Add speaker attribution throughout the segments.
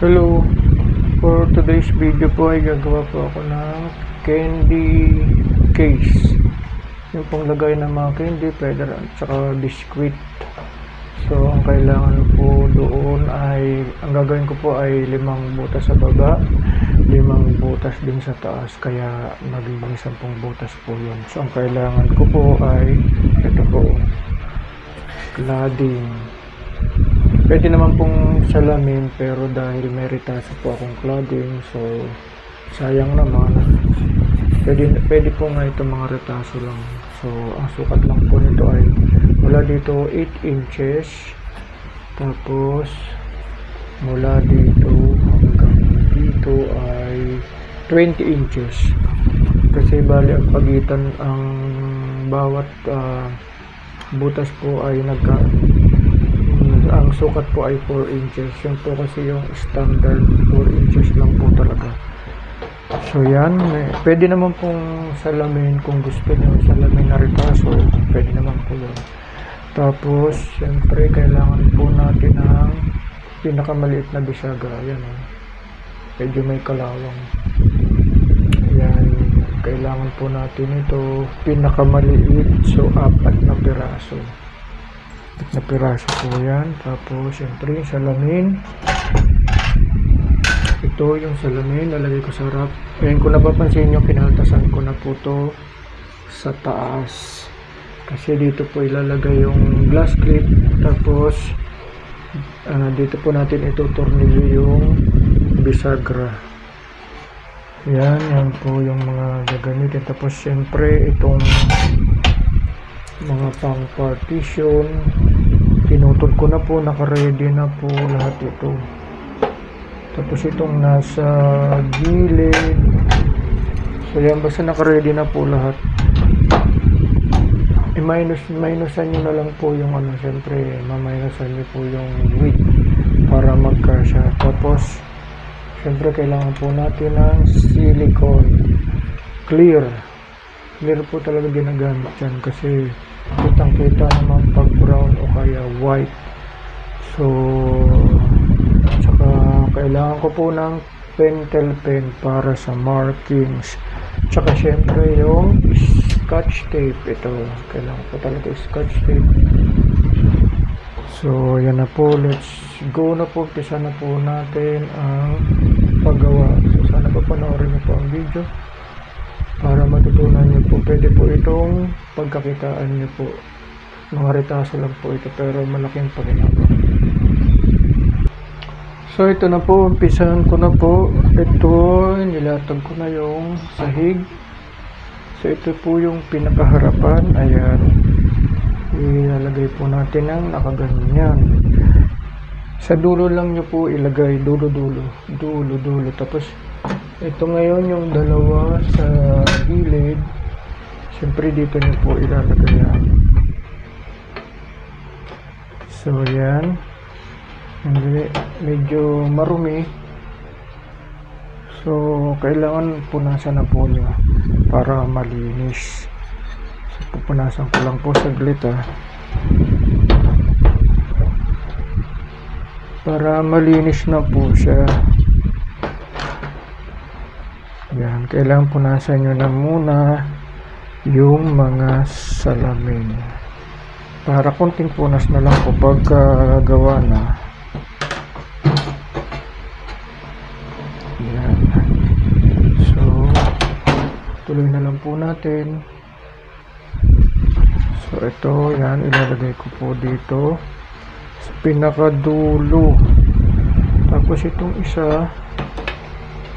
Speaker 1: Hello, for today's video po ay gagawa po ako ng candy case. Yung pong lagay ng mga candy, pwede at saka biscuit. So ang kailangan po doon ay, ang gagawin ko po ay 5 butas sa baba, 5 butas din sa taas, kaya magiging 10 butas po yun. So ang kailangan ko po ay ito po, cladding. Pwede naman pong salamin, pero dahil may retaso po akong cladding, so sayang naman. Pwede po nga ito mga retaso lang. So ang sukat lang po nito ay mula dito 8 inches, tapos mula dito hanggang dito ay 20 inches. Kasi bali ang pagitan, ang bawat butas po ay ang sukat po ay 4 inches. Yun po kasi yung standard, 4 inches lang po talaga. So yan, pwede naman pong salamin kung gusto nyo, salamin na retaso, pwede naman po yun. Tapos syempre kailangan po natin ng pinakamaliit na bisaga. Yan o, medyo may kalawang. Yan, kailangan po natin ito pinakamaliit, so 4 na piraso. Po yan. Tapos syempre yung salamin, ito yung salamin, lalagay ko sa harap. Ngayon kung napapansin nyo, kinaltasan ko na po to sa taas, kasi dito po ilalagay yung glass clip. Tapos dito po natin itutornilyo yung bisagra. Yan po yung mga gagamitin. Tapos syempre itong mga pang partition, pinutol ko na po, naka-ready na po lahat ito. Tapos itong nasa gilid, so yan, basta naka-ready na po lahat. Minusan nyo na lang po yung syempre maminusan nyo po yung width para magkasya. Tapos syempre kailangan po natin ng silicone clear po talaga ginagamit yan, kasi kitang kita naman pag brown o kaya white. So saka kailangan ko po ng pentel pen para sa markings, tsaka syempre yung scotch tape. Ito kailangan ko talaga scotch tape. So yan na po, let's go na po. Umpisa na po natin ang paggawa. So sana pa panoorin niyo po ang video para matutunan niyo po. Pwede po itong pagkakitaan niyo po, mga retaso lang po ito, pero malaking paginabang. So ito na po, umpisahan ko na po. Ito, nilatag ko na yung sahig. So ito po yung pinakaharapan. Ayan, ilalagay po natin ang nakaganyan. Sa dulo lang nyo po ilagay, dulo. Tapos ito ngayon yung dalawa sa gilid, siyempre dito nyo po ilalagay yan. So yan, medyo marumi, so kailangan punasan na po nyo para malinis. So pupunasan ko lang po saglit para malinis na po siya. Yan, kailangan punasan nyo na muna yung mga salamin para konting punas na lang po pagkagawa na. Yan, so tuloy na lang po natin. So ito, yan, ilalagay ko po dito sa pinakadulo. Tapos itong isa,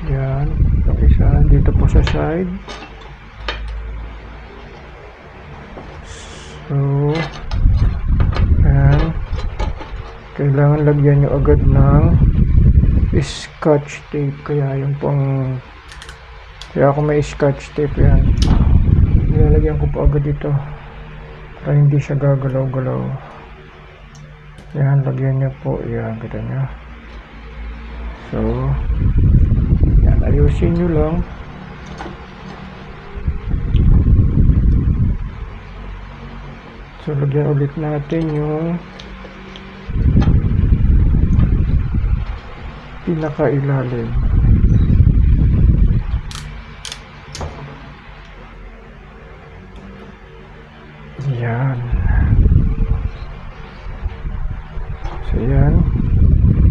Speaker 1: yan, yung isa dito po sa side. So yan, kailangan lagyan nyo agad ng scotch tape. Kaya yung kaya ako may scotch tape, yan, nilalagyan ko po agad dito para hindi siya gagalaw-galaw. Yan, lagyan nyo po, yan, kita nyo. So yan, ayusin nyo lang. So lagyan ulit natin yung pinakailalim. Yan. So yan.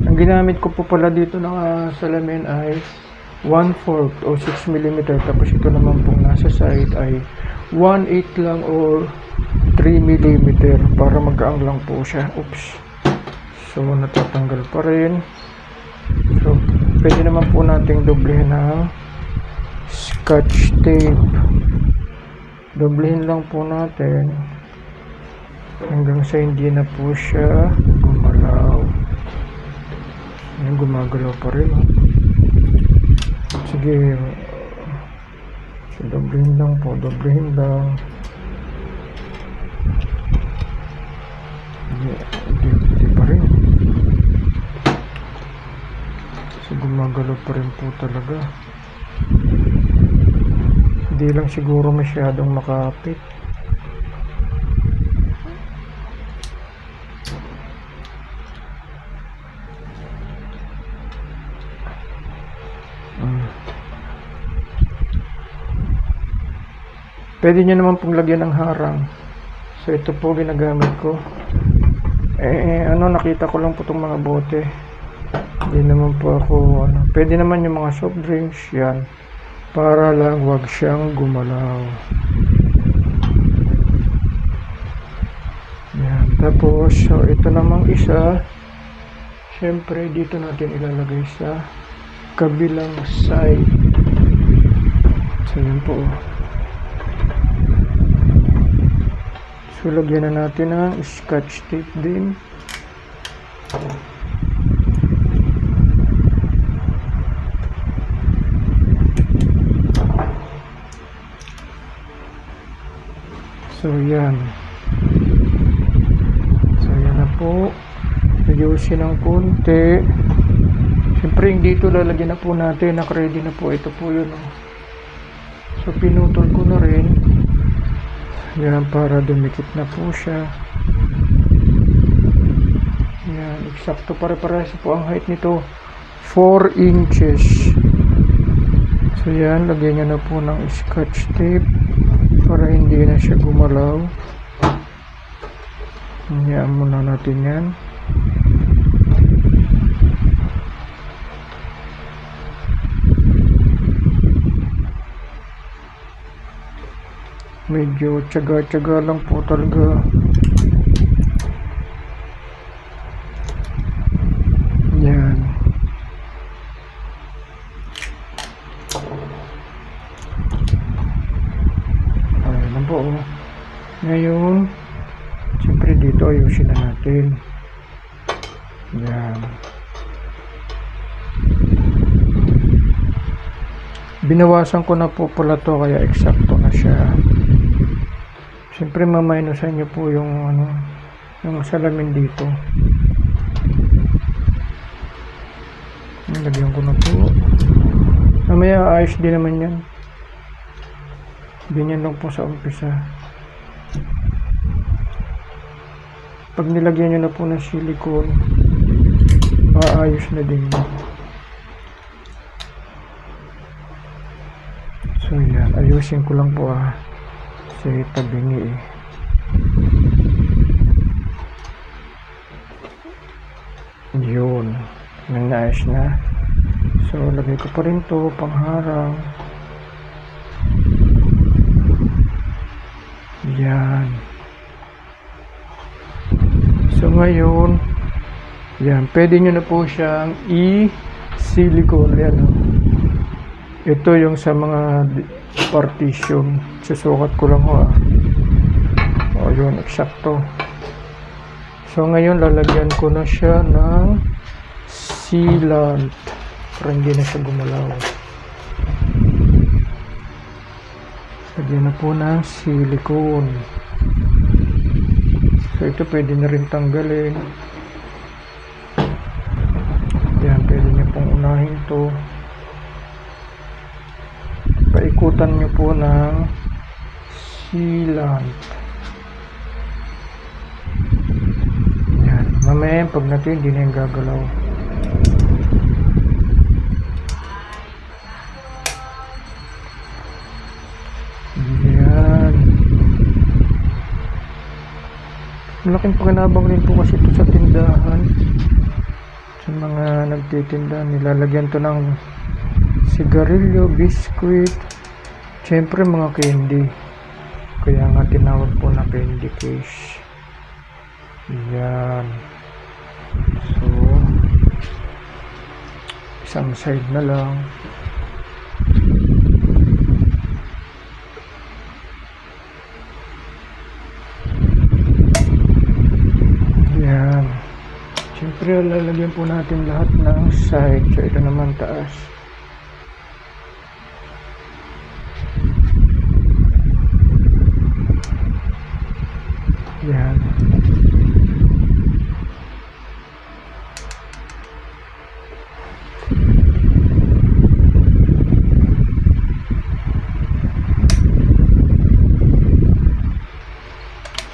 Speaker 1: Ang ginamit ko po pala dito na salamin ay 1/4 o 6 mm. Tapos ito naman pong nasa side ay 1/8 lang or 3 mm para magaang lang po siya. Oops. So natatanggal pa rin. So pwede naman po nating doblehin ng scotch tape. Doblehin lang po natin hanggang sa hindi na po siya gumalaw. Ayan, gumagalaw pa rin. Sige. So, doblehin lang po. Doblehin lang. Hindi pa rin. So, gumagalaw pa rin po talaga. Hindi lang siguro masyadong makapit. Pwede nyo naman pong lagyan ng harang. So ito po ginagamit ko. Nakita ko lang po itong mga bote. Hindi naman po ako pwede naman yung mga soft drinks yan. Para lang wag siyang gumalaw. Yan. Tapos so ito namang isa. Syempre dito natin ilalagay sa kabilang side. So yun po. So, lagyan na natin ng scotch tape din. So, yan. So, yan na po. Ayusin ng konti. Siyempre, yung dito lalagyan na po natin. Naka-ready na po. Ito po yun. So, pinutol ko na rin. Yan, para dumikit na po siya. Yan, eksakto pare-parehas po ang height nito. 4 inches. So yan, lagyan nyo na po ng scotch tape para hindi na siya gumalaw. Hayaan muna natin yan. Medyo tiyaga-tiyaga lang po talaga. Yan. Ayan lang po. Ngayon, siyempre dito ayusin na natin. Yan. Binawasan ko na po pala to kaya eksakto na siya. Siyempre maminusan nyo po yung yung salamin dito. Lagyan ko na po. Mamaya ayos din naman yan. Ganyan lang po sa umpisa. Pag nilagyan nyo na po ng silicone, maayos na din. So yan, ayusin ko lang po kasi tabingi yun, naayos na. So lagay ko pa rin to pangharang. Yan. So ngayon yan, pwede nyo na po siyang i-silicone. Yan ito yung sa mga partition. Susukat ko lang yun, eksakto. So ngayon lalagyan ko na siya ng sealant para hindi na siya gumalaw. Lagyan na po ng silicone. So ito pwede na rin tanggalin. Yan, pwede nyo pong unahin to. Paikutan nyo po ng sealant. Yan. Mamaya pag natin hindi na yung gagalaw. Malaking pakinabang rin po kasi ito sa tindahan. Sa mga nagtitinda, nilalagyan to ng sigarilyo, biskwit, syempre mga candy. Kaya nga tinawag po na candy case. Yan. So, isang side na lang. Yan. Siyempre, lalagyan po natin lahat ng side. So, ito naman taas. Yan.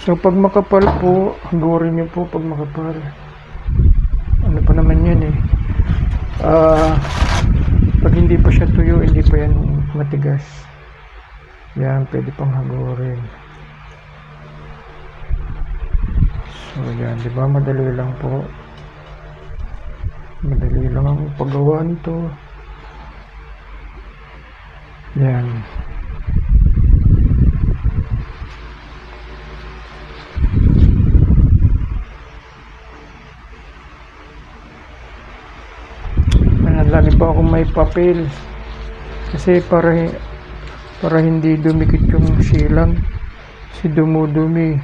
Speaker 1: So, pag makapal po, hagurin nyo po pag makapal. Ano pa naman yan eh. Pag hindi pa siya tuyo, hindi pa yan matigas. Yan, pwede pang hagurin. So, yan. Diba? Madali lang po. Madali lang ang paggawa nito. Yan. Lagi pa akong may papel kasi para hindi dumikit yung silang, si dumudumi.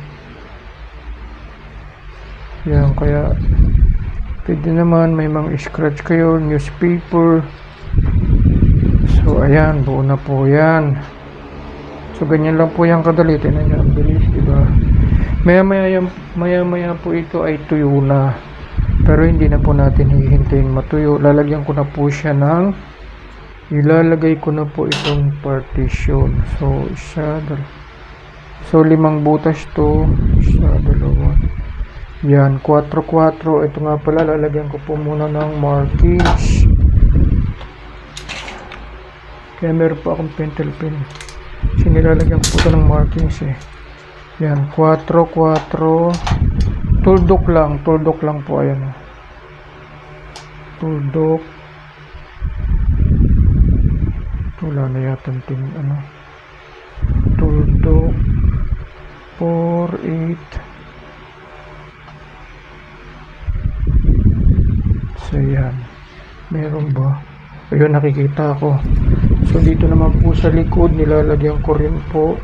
Speaker 1: Yan, kaya pwede naman may mga scratch kayo, newspaper. So ayan, buo na po yan. So ganyan lang po yan kadali. Tingnan nyo, ang bilis, diba? Maya maya po ito ay tuyo na. Pero hindi na po natin hihintayin matuyo. Lalagyan ko na po siya ng ilalagay ko na po itong partition. So, so 5 butas to. Isa, 2. Yan, 4-4. Ito nga pala, lalagyan ko po muna ng markings. Kaya meron pa akong pentel pen. Kasi nilalagyan ko po ito ng markings eh. Yan, 4-4. Tuldok lang po, ayan. Tuldok. Wala na yata ano. Tuldok. 4, 8. So, yan. Meron ba? Ayun, nakikita ko. So, dito naman po sa likod, nilalagyan ko rin po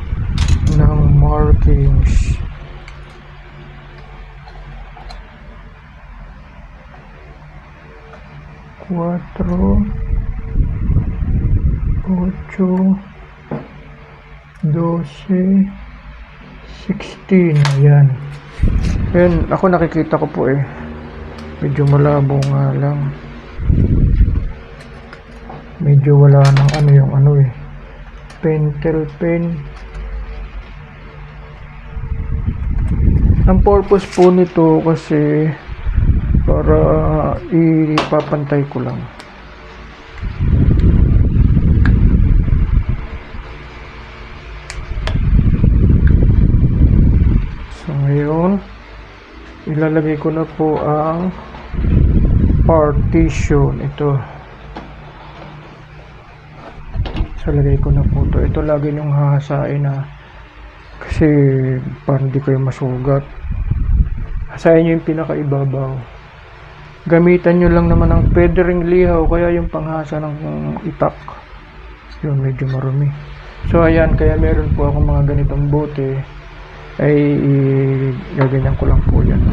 Speaker 1: ng markings. 4, 8, 12, 16. Ayan. Ayan, ako nakikita ko po eh. Medyo malabo nga lang. Medyo wala nang ano yung ano eh. Pentel pen. Ang purpose po nito kasi para ipapantay ko lang. So ngayon ilalagay ko na po ang partition. Ito, so lagay ko na po ito. Ito lagi nyong hahasain na kasi para hindi kayo masugat. Hasain nyo yung pinakaibabaw. Gamitan nyo lang naman ang pwede ring lihaw, kaya yung panghasa ng itak yun medyo marumi. So ayan, kaya meron po akong mga ganitong bote ay gaganyan ko lang po yan.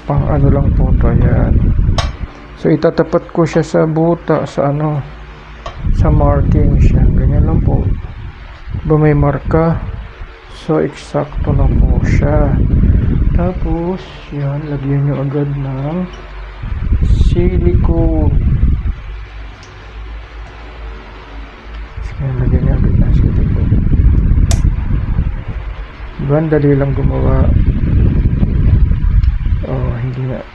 Speaker 1: Pang ano lang po to, ayan. So itatapat ko siya sa buta, sa ano, sa markings yan, ganyan lang po. Ba may marka, so eksakto na po siya. Tapos yan, lagyan nyo agad ng silicone. Yan, lagyan nyo agad ng silicone. Diba, dali lang gumawa. Oh, hindi na.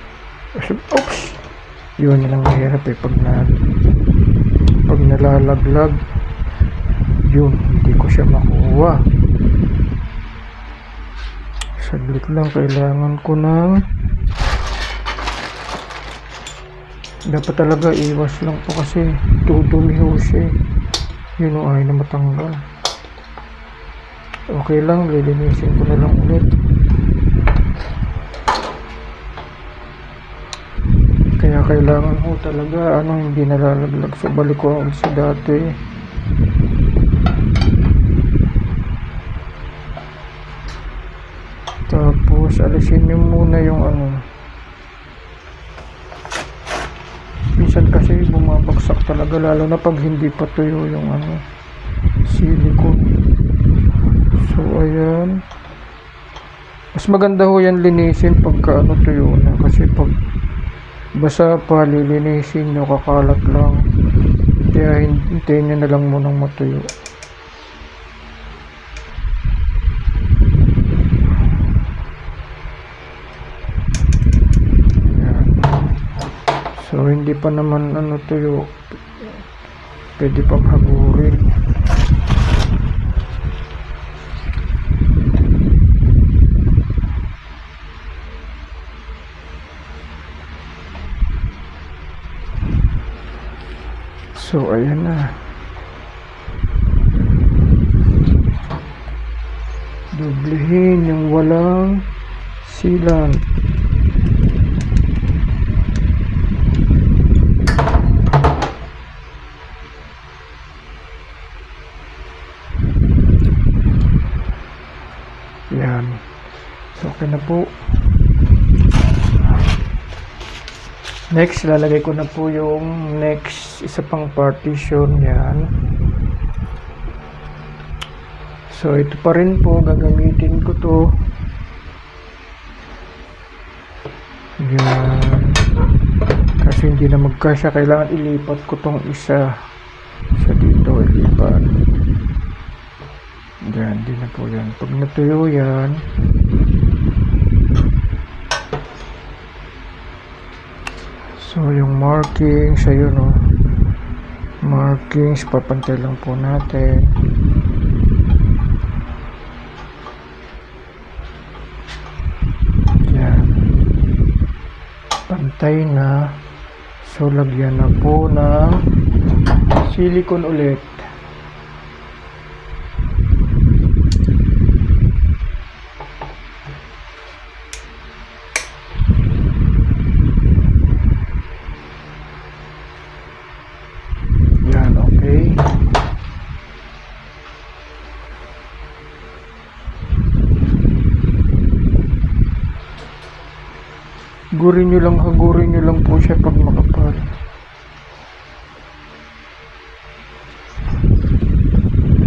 Speaker 1: Oops! Yun lang mahirap eh pag nalalaglag, yun, hindi ko siya makuha. Saglit lang, kailangan ko ng dapat talaga iwas lang po kasi dudumi ho siya. Yun o, ay na matanggal. Okay lang, lilinisin ko na lang ulit. Kaya kailangan ho talaga hindi nalalaglag, so balik ko ang sa dati. Tapos alisin nyo muna yung minsan kasi bumabagsak talaga, lalo na pag hindi pa tuyo yung silicone. So ayan, mas maganda ho yan linisin pagka tuyo na, kasi pag basa pa lilinisin nyo, kakalat lang. Kaya hintayin nyo na lang munang matuyo. So hindi pa naman tuyo, pwede pang hagurin. So ayan na, doblehin yung walang silang. Yan. So, okay na po. Next, lalagay ko na po yung next isa pang partition. Yan. So, ito pa rin po. Gagamitin ko to. Yan. Kasi hindi na magkasya. Kailangan ilipat ko tong isa. Sa dito, ilipat. Yan, di na po yan. Pag natuyo yan, so yung markings, ayun markings, papantay lang po natin. Yan, pantay na. So lagyan na po ng silicone ulit. Hagurin nyo lang po siya pag makapal.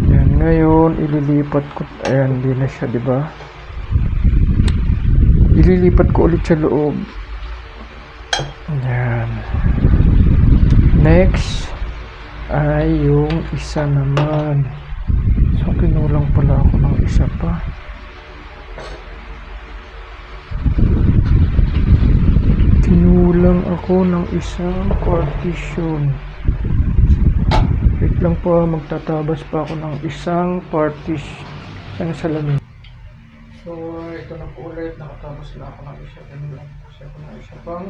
Speaker 1: Yan, ngayon ililipat ko, ayan, hindi na siya, diba? Ililipat ko ulit sa loob. Yan. Next ay yung isa naman. So kinulang pala ako ng isa pa. Kinulang ako ng isang partition. Wait lang po, magtatabas pa ako ng isang partition ng salamin. So ito na po ulit, nakatabas na ako ng isa. Kinulang kasi ako ng isa pang.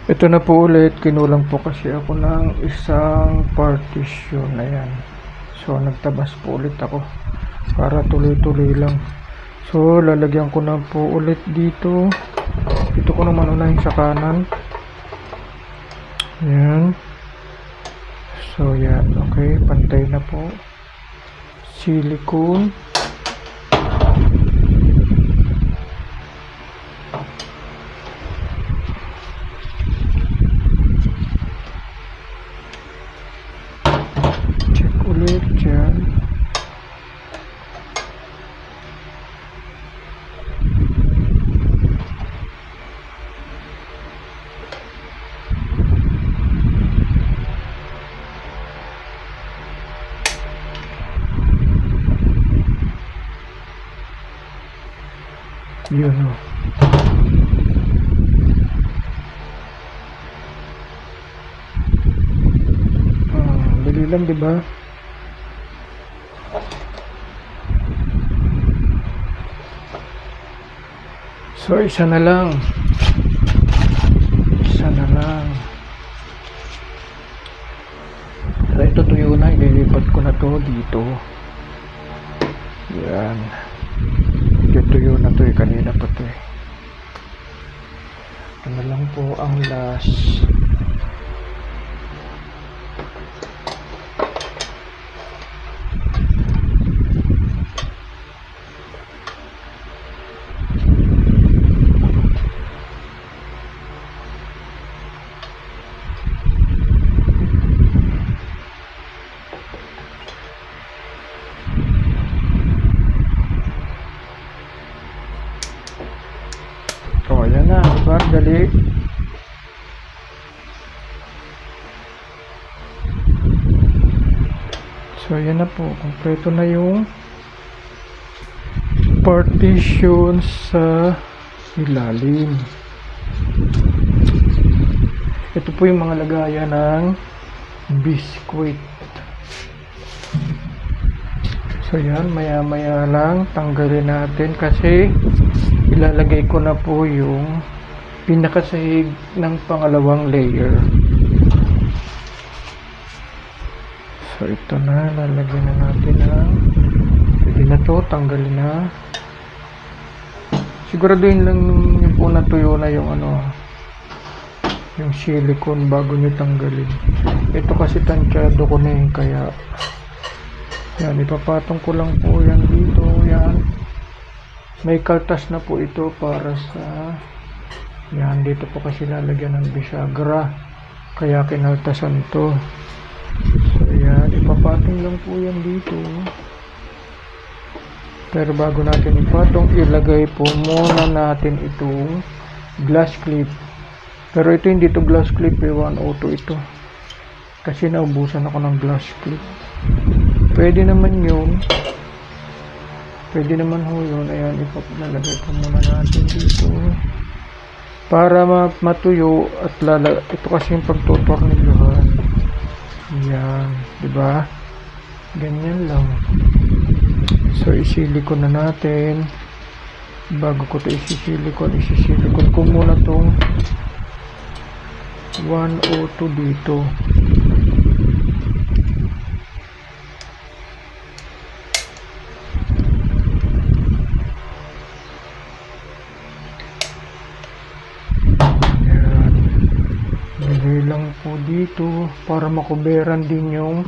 Speaker 1: Ito na po ulit, kinulang po kasi ako ng isang partition. Ayan. So nagtabas po ulit ako para tuloy-tuloy lang. So lalagyan ko na po ulit dito. Dito ko naman unahin sa kanan. Ayan. So yan, okay, pantay na po. Silicone. Yun o. Dali lang, di ba? So, isa na lang. Isa na lang. So, ito tuyo na. Ililipat ko na to dito. Yan. Ito tuyo na to eh. Kanina pa to eh. Ito na lang po ang last. So, ayan na, diba? Dali. So, ayan na po. Kompleto na yung partition sa ilalim. Ito po yung mga lagayan ng biscuit. So, yan. Maya-maya lang. Tanggalin natin kasi ilalagay ko na po yung pinakasahig ng pangalawang layer. So ito na, lalagyan na natin ng pwede na to, tanggalin na. Siguraduhin lang yung po natuyo na yung yung silicone bago nyo tanggalin. Ito kasi tansyado ko na yun, kaya yan, ipapatong ko lang po yan dito. Yan, may kaltas na po ito para sa yan, dito po kasi lalagyan ng bisagra, kaya kinaltasan to. So yan, ipapatong lang po yan dito. Pero bago natin ipatong, ilagay po muna natin itong glass clip. Pero ito hindi to glass clip, 102 ito. Kasi naubusan ako ng glass clip. Pwede naman yun. Pwede naman ho yun. Ayan, ipapalagay po muna natin dito. Para matuyo at ito kasi yung pagtutornilyohan. Yan, di ba? Ganyan lang. So isilikon na natin. Bago ko to isisilikon ko muna tong 102 dito. Lang po dito para makuberan din yung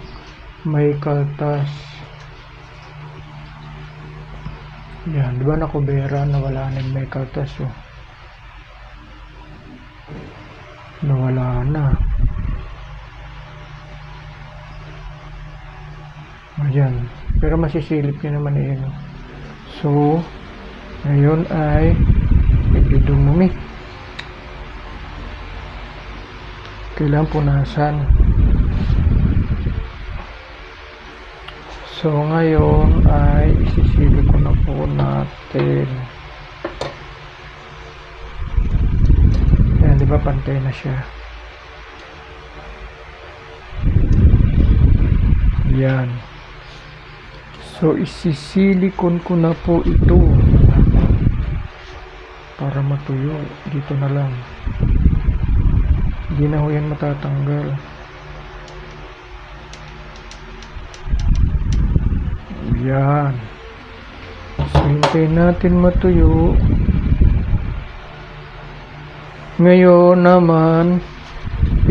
Speaker 1: may kaltas. Yan, di ba nakuberan, nawala na yung may kaltas oh. Nawala na. Ayan, pero masisilip nyo naman yun. So ngayon ay medyo dumumi. Kailangan punasan. So ngayon ay isisili ko na po natin. Ayan, di ba pantay na siya. Yan. So isisilikon ko na po ito para matuyo. Dito na lang. Hindi na ho yan matatanggal. Yan. So, hintayin natin matuyo. Ngayon naman,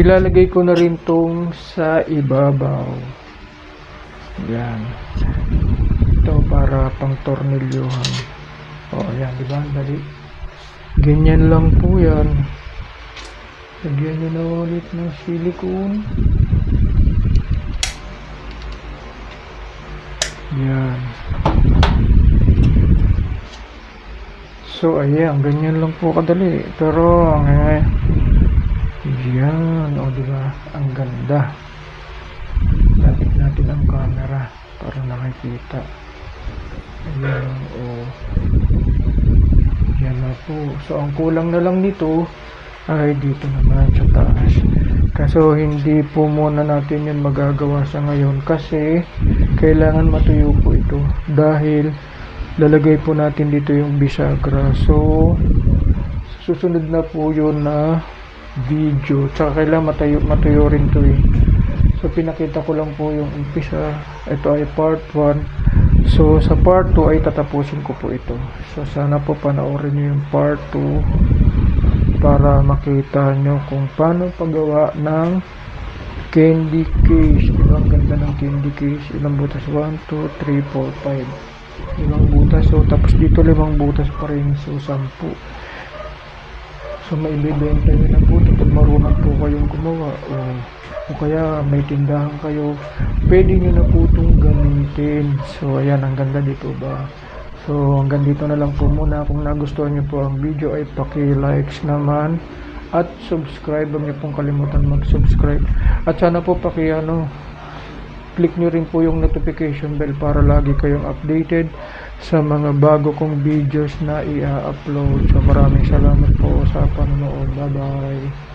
Speaker 1: ilalagay ko na rin tong sa ibabaw. Yan. Ito para pang tornilyohan. O, yan. Diba? Dali. Ganyan lang po yan. Lagyan nyo na ulit ng silicone. Yan. So, ayan. Ganyan lang po kadali. Pero, yan. O, diba? Ang ganda. Lapit natin ang camera para nakikita. Ayan. O. Yan na po. So, ang kulang na lang nito ay dito naman sa taas. Kaso hindi po muna natin yun magagawa sa ngayon kasi kailangan matuyo po ito dahil lalagay po natin dito yung bisagra. So susunod na po yun na video, tsaka kailangan matuyo rin to eh. So pinakita ko lang po yung umpisa. Ito ay part 1. So sa part 2 ay tatapusin ko po ito. So sana po panoorin nyo yung part 2 para makita nyo kung paano paggawa ng candy case. Diba? Ang ganda ng candy case. Ilang butas? 1, 2, 3, 4, 5. Limang butas. So tapos dito 5 butas pa rin. So 10. So maibibenta nyo na po kapag marunong po kayong gumawa o kaya may tindahan kayo, pwede nyo na po itong gamitin. So ayan, ang ganda dito ba. So hanggang dito na lang po muna. Kung nagustuhan nyo po ang video ay paki-likes naman at subscribe. Huwag nyo pong kalimutan mag-subscribe at sana po click nyo rin po yung notification bell para lagi kayong updated sa mga bago kong videos na i-upload. So maraming salamat po sa panonood. Bye bye.